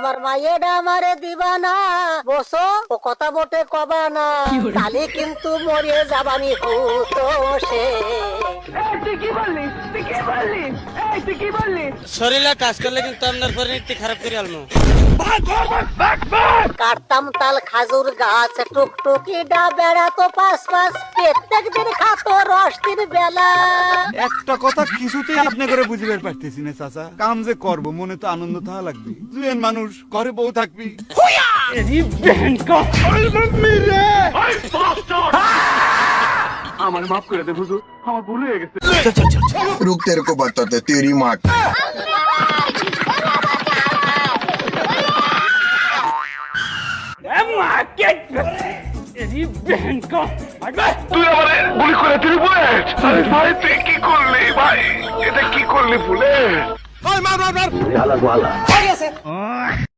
তোমার মায়েরা আমারে দিবা না বসো ও কথা বটে কবা না কালি কিন্তু মরে যাবানি হুতো সে শরীরে কাজ করলে কিন্তু আপনার পরিণতি খারাপ করে আলমো। কাটতাম তাল খাজুর গাছ টুকটুকি ডা বেড়া তো পাশ পাশ প্রত্যেক দিন খাতো রস দিন বেলা। একটা কথা কিছুতেই আপনি করে বুঝিবার পারতেছি না চাচা, কাম যে করব মনে তো আনন্দ থাকা লাগবে। জুয়েন মানুষ ঘরে বউ থাকবি। আমার মাফ করে দে হুজুর, আমার ভুল হয়ে গেছে। रुक तेरे को बताते तेरी माँ তুই আমারে গুলি করে দিলি বুলেট। আরে ভাই তুই কি করলি ভাই, এটা কি করলি বুলেট?